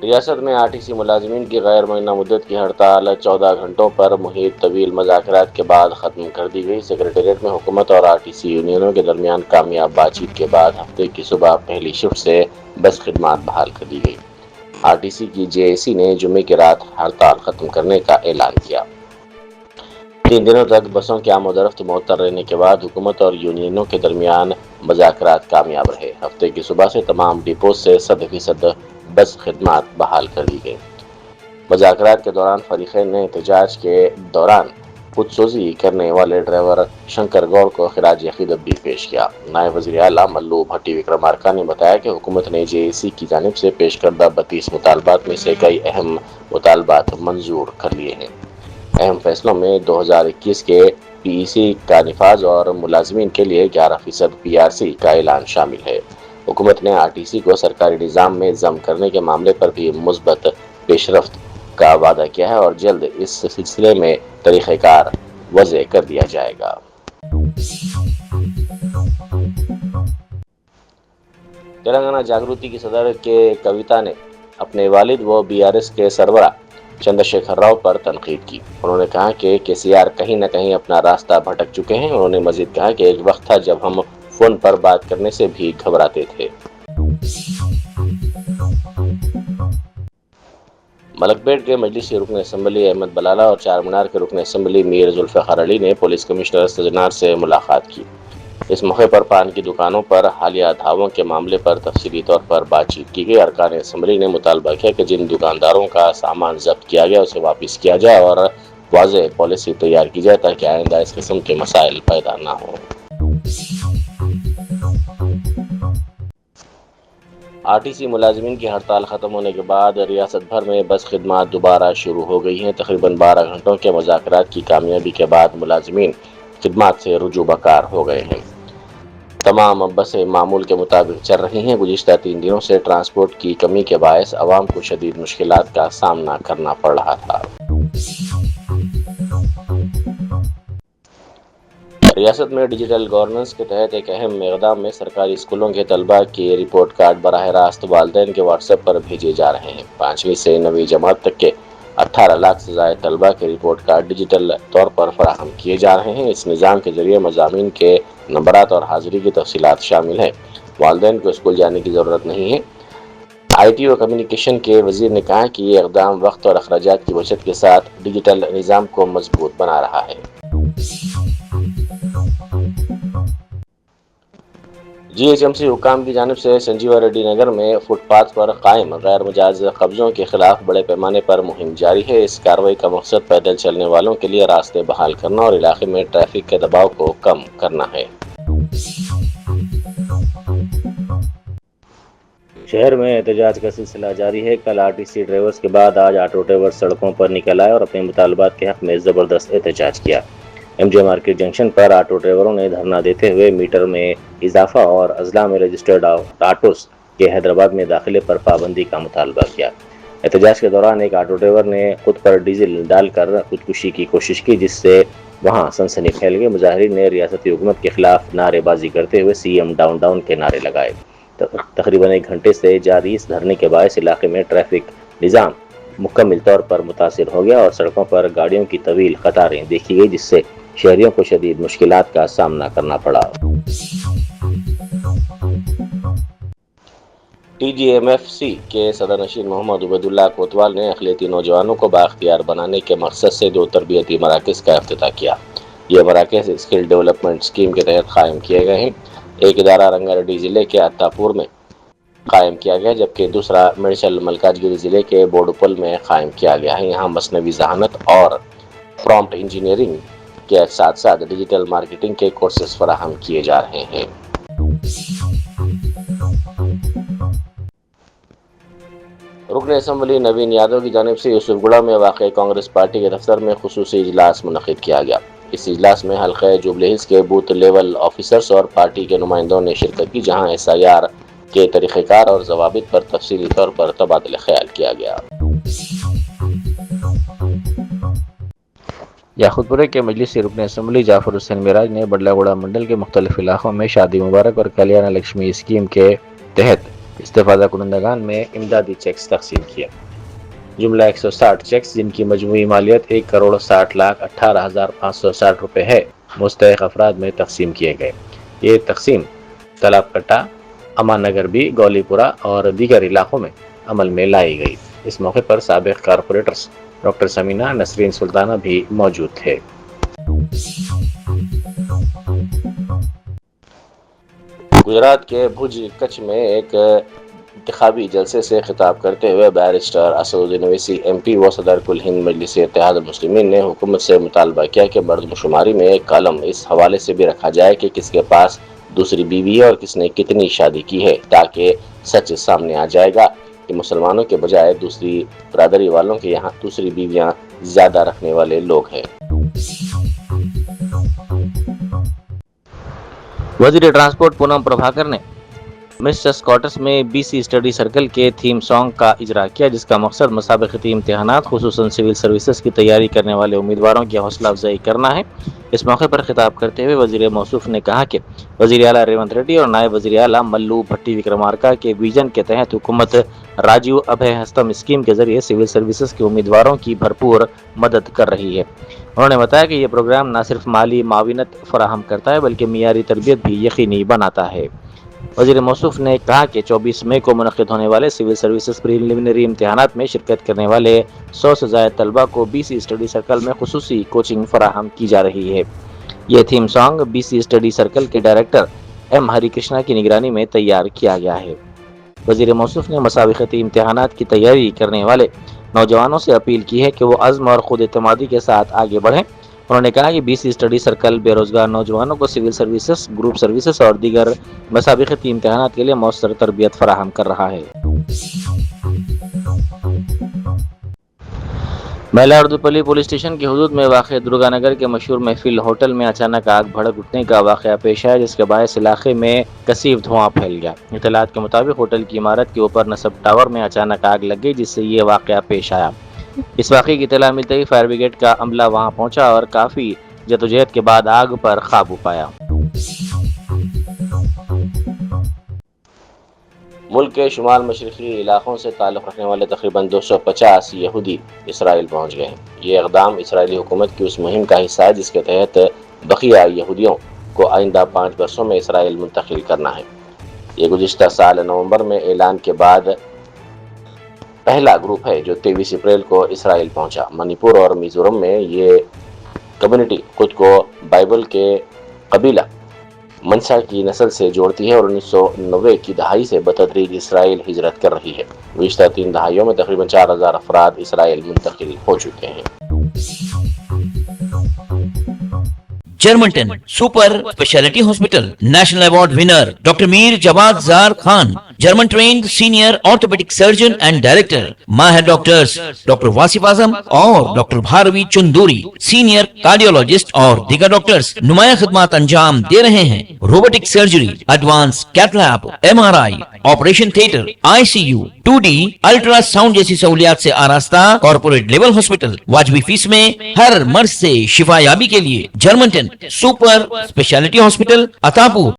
ریاست میں are T C ملازمین کی غیر معینہ مدت کی ہڑتال 14 گھنٹوں پر محیط طویل مذاکرات کے بعد ختم کر دی گئی۔ سکریٹریٹ میں حکومت اور آر ٹی سی یونینوں کے درمیان کامیاب بات چیت کے بعد ہفتے کی صبح پہلی شفٹ سے بس خدمات بحال کر دی گئی۔ آر ٹی سی کی جے اے سی نے جمعے کی رات ہڑتال ختم کرنے کا اعلان کیا۔ 3 دنوں تک بسوں کی آمد و رفت معطل رہنے کے بعد حکومت اور یونینوں کے درمیان مذاکرات کامیاب رہے۔ ہفتے کی صبح سے تمام ڈپوز سے 100% بس خدمات بحال کر دی گئی۔ مذاکرات کے دوران فریقین نے احتجاج کے دوران خودسوزی کرنے والے ڈرائیور شنکر گوڑ کو خراج عقیدت بھی پیش کیا۔ نائب وزیر اعلیٰ ملو بھٹی وکرمارکا نے بتایا کہ حکومت نے جے اے سی کی جانب سے پیش کردہ 32 مطالبات میں سے کئی اہم مطالبات منظور کر لیے ہیں۔ اہم فیصلوں میں 2021 کے پی ای سی کا نفاذ اور ملازمین کے لیے 11% پی آر سی کا اعلان شامل ہے۔ حکومت نے آر ٹی سی کو سرکاری نظام میں ضم کرنے کے معاملے پر بھی مثبت پیش رفت کا وعدہ کیا ہے اور جلد اس سلسلے میں طریقہ کار وضع کر دیا جائے گا۔ تلنگانہ جاگرتی کی صدر کے کویتا نے اپنے والد و بی آر ایس کے سربراہ چندر شیکھر راؤ پر تنقید کی۔ انہوں نے کہا کہ کے سی آر کہیں نہ کہیں اپنا راستہ بھٹک چکے ہیں۔ انہوں نے مزید کہا کہ ایک وقت تھا جب ہم فون پر بات کرنے سے بھی گھبراتے تھے۔ ملک پیٹ کے مجلسی رکن اسمبلی احمد بلالہ اور چار مینار کے رکن اسمبلی میر ذوالفقار علی نے پولیس کمشنر سجنار سے ملاقات کی۔ اس موقع پر پان کی دکانوں پر حالیہ دھاووں کے معاملے پر تفصیلی طور پر بات چیت کی گئی۔ ارکان اسمبلی نے مطالبہ کیا کہ جن دکانداروں کا سامان ضبط کیا گیا اسے واپس کیا جائے اور واضح پالیسی تیار کی جائے تاکہ آئندہ اس قسم کے مسائل پیدا نہ ہوں۔ آر ٹی سی ملازمین کی ہڑتال ختم ہونے کے بعد ریاست بھر میں بس خدمات دوبارہ شروع ہو گئی ہیں۔ تقریباً 12 گھنٹوں کے مذاکرات کی کامیابی کے بعد ملازمین خدمات سے رجوع بکار ہو گئے ہیں۔ تمام بسیں معمول کے مطابق چل رہی ہیں۔ گزشتہ 3 دنوں سے ٹرانسپورٹ کی کمی کے باعث عوام کو شدید مشکلات کا سامنا کرنا پڑ رہا تھا۔ ریاست میں ڈیجیٹل گورننس کے تحت ایک اہم اقدام میں سرکاری اسکولوں کے طلباء کے رپورٹ کارڈ براہ راست والدین کے واٹس ایپ پر بھیجے جا رہے ہیں۔ 5ویں سے 9ویں جماعت تک کے 18 لاکھ سے زائد طلباء کے رپورٹ کارڈ ڈیجیٹل طور پر فراہم کیے جا رہے ہیں۔ اس نظام کے ذریعے مضامین کے نمبرات اور حاضری کی تفصیلات شامل ہیں۔ والدین کو اسکول جانے کی ضرورت نہیں ہے۔ آئی ٹی و کمیونیکیشن کے وزیر نے کہا کہ یہ اقدام وقت اور اخراجات کی بچت کے ساتھ ڈیجیٹل نظام کو مضبوط بنا رہا ہے۔ جی ایچ ایم سی حکام کی جانب سے سنجیوا ریڈی نگر میں فٹ پاتھ پر قائم غیر مجاز قبضوں کے خلاف بڑے پیمانے پر مہم جاری ہے۔ اس کارروائی کا مقصد پیدل چلنے والوں کے لیے راستے بحال کرنا اور علاقے میں ٹریفک کے دباؤ کو کم کرنا ہے۔ شہر میں احتجاج کا سلسلہ جاری ہے۔ کل آر ٹی سی ڈرائیورز کے بعد آج آٹو ڈرائیورز سڑکوں پر نکل آئے اور اپنے مطالبات کے حق میں زبردست احتجاج کیا۔ ایم جے مارکیٹ جنکشن پر آٹو ڈرائیوروں نے دھرنا دیتے ہوئے میٹر میں اضافہ اور اضلاع میں رجسٹرڈ آٹوز کے حیدرآباد میں داخلے پر پابندی کا مطالبہ کیا۔ احتجاج کے دوران ایک آٹو ڈرائیور نے خود پر ڈیزل ڈال کر خودکشی کی کوشش کی جس سے وہاں سنسنی پھیل گئی۔ مظاہرین نے ریاستی حکومت کے خلاف نعرے بازی کرتے ہوئے سی ایم ڈاؤن ڈاؤن کے نعرے لگائے۔ تقریباً 1 گھنٹے سے جاری اس دھرنے کے باعث علاقے میں ٹریفک نظام مکمل طور پر متاثر ہو گیا اور سڑکوں پر گاڑیوں کی طویل قطاریں دیکھی گئی جس سے شہریوں کو شدید مشکلات کا سامنا کرنا پڑا۔ T G M F C کے صدر نشین محمد عبید اللہ کوتوال نے اقلیتی نوجوانوں کو بااختیار بنانے کے مقصد سے 2 تربیتی مراکز کا افتتاح کیا۔ یہ مراکز اسکل ڈیولپمنٹ اسکیم کے تحت قائم کیے گئے ہیں۔ ایک ادارہ رنگا ریڈی ضلع کے اتاپور میں قائم کیا گیا جبکہ دوسرا میڈیچل ملکاجگیری ضلع کے بوڈوپل میں قائم کیا گیا ہے۔ یہاں مصنوعی ذہانت اور پرومپٹ انجینئرنگ کے ساتھ ساتھ ڈیجیٹل مارکیٹنگ کے کورسز فراہم کیے جا رہے ہیں۔ رکن اسمبلی نوین یادو کی جانب سے یوسف گڑھ میں واقع کانگریس پارٹی کے دفتر میں خصوصی اجلاس منعقد کیا گیا۔ اس اجلاس میں حلقہ جوبلی ہلز کے بوتھ لیول آفیسرز اور پارٹی کے نمائندوں نے شرکت کی جہاں ایس آئی آر کے طریقہ کار اور ضوابط پر تفصیلی طور پر تبادلہ خیال کیا گیا۔ یاقوت پورے کے مجلسی رکن اسمبلی جعفر حسین معراج نے بڈلہ گوڑہ منڈل کے مختلف علاقوں میں شادی مبارک اور کلیانہ لکشمی اسکیم کے تحت استفادہ کنندگان میں امدادی چیکس تقسیم کیا۔ جملہ 160 چیکس جن کی مجموعی مالیت 1,60,18,560 روپے ہے مستحق افراد میں تقسیم کیے گئے۔ یہ تقسیم تالاب کٹا، امان نگر بی، گولی پورا اور دیگر علاقوں میں عمل میں لائی گئی۔ اس موقع پر سابق کارپوریٹرز ڈاکٹر سمینہ، نسرین سلطانہ بھی موجود تھے۔ گجرات کے بھوج کچھ میں ایک انتخابی جلسے سے خطاب کرتے ہوئے بیرسٹر اسد الدین اویسی ایم پی و صدر کل ہند مجلس اتحاد المسلمین نے حکومت سے مطالبہ کیا کہ مردم شماری میں ایک کالم اس حوالے سے بھی رکھا جائے کہ کس کے پاس دوسری بیوی ہے اور کس نے کتنی شادی کی ہے، تاکہ سچ سامنے آ جائے گا کہ مسلمانوں کے بجائے دوسری برادری والوں کے یہاں دوسری بیویاں زیادہ رکھنے والے لوگ ہیں۔ وزیر ٹرانسپورٹ پونم پربھاکر نے مسٹر اسکاٹس میں بی سی اسٹڈی سرکل کے تھیم سانگ کا اجرا کیا، جس کا مقصد مسابقتی امتحانات خصوصاً سول سروسز کی تیاری کرنے والے امیدواروں کی حوصلہ افزائی کرنا ہے۔ اس موقع پر خطاب کرتے ہوئے وزیر موصوف نے کہا کہ وزیر اعلیٰ ریونت ریڈی اور نائب وزیر اعلیٰ ملو بھٹی وکرمارکا کے ویژن کے تحت حکومت راجیو ابھے ہستم اسکیم کے ذریعے سول سروسز کے امیدواروں کی بھرپور مدد کر رہی ہے۔ انہوں نے بتایا کہ یہ پروگرام نہ صرف مالی معاونت فراہم کرتا ہے بلکہ معیاری تربیت بھی یقینی بناتا ہے۔ وزیر موصوف نے کہا کہ 24 مئی کو منعقد ہونے والے سول سروسز پریلیمنری امتحانات میں شرکت کرنے والے 100 سے زائد طلبہ کو بی سی اسٹڈی سرکل میں خصوصی کوچنگ فراہم کی جا رہی ہے۔ یہ theme song B C study circle کے ڈائریکٹر ایم ہری کرشنا کی نگرانی میں تیار کیا گیا ہے۔ وزیر موصوف نے مسابقتی امتحانات کی تیاری کرنے والے نوجوانوں سے اپیل کی ہے کہ وہ عزم اور خود اعتمادی کے ساتھ آگے بڑھیں۔ انہوں نے کہا کہ بی سی اسٹڈی سرکل بے روزگار نوجوانوں کو سول سروسز، گروپ سروسز اور دیگر مسابقتی امتحانات کے لیے مؤثر تربیت فراہم کر رہا ہے۔ میلا اردوپلی پولیس اسٹیشن کی حدود میں واقع درگا نگر کے مشہور محفل ہوٹل میں اچانک آگ بھڑک اٹھنے کا واقعہ پیش آیا، جس کے باعث علاقے میں کثیف دھواں پھیل گیا۔ اطلاعات کے مطابق ہوٹل کی عمارت کے اوپر نصب ٹاور میں اچانک آگ لگ گئی، جس سے یہ واقعہ پیش آیا۔ اس واقعے کی اطلاع ملتے ہی فائر بریگیڈ کا عملہ وہاں پہنچا اور کافی جدوجہد کے بعد آگ پر قابو پایا۔ ملک کے شمال مشرقی علاقوں سے تعلق رکھنے والے تقریباً 250 یہودی اسرائیل پہنچ گئے ہیں۔ یہ اقدام اسرائیلی حکومت کی اس مہم کا حصہ ہے جس کے تحت بقیہ یہودیوں کو آئندہ 5 برسوں میں اسرائیل منتقل کرنا ہے۔ یہ گزشتہ سال نومبر میں اعلان کے بعد پہلا گروپ ہے جو 23 اپریل کو اسرائیل پہنچا۔ منی پور اور میزورم میں یہ کمیونٹی خود کو بائبل کے قبیلہ منسا کی نسل سے جوڑتی ہے اور 1990 کی دہائی سے بتدریج اسرائیل ہجرت کر رہی ہے۔ گزشتہ 3 دہائیوں میں تقریباً 4000 افراد اسرائیل منتقل ہو چکے ہیں۔ جرمنٹن super speciality hospital national award winner doctor Mir Jawad Zar Khan, German trained senior orthopaedic surgeon and director, ماہر ڈاکٹرز ڈاکٹر واصف اعظم اور doctor Bharvi Chanduri, senior cardiologist اور دیگر ڈاکٹرز نمایاں خدمات انجام دے رہے ہیں۔ Robotic surgery, advance cath lab, M R I, operation theatre, I C U, 2D ultrasound جیسی سہولیات سے آراستہ کارپوریٹ لیول ہاسپٹل، واجبی فیس میں ہر مرض سے شفا یابی کے لیے جرمنٹن سپر اسپیشلٹی ہاسپٹل، عطا پور۔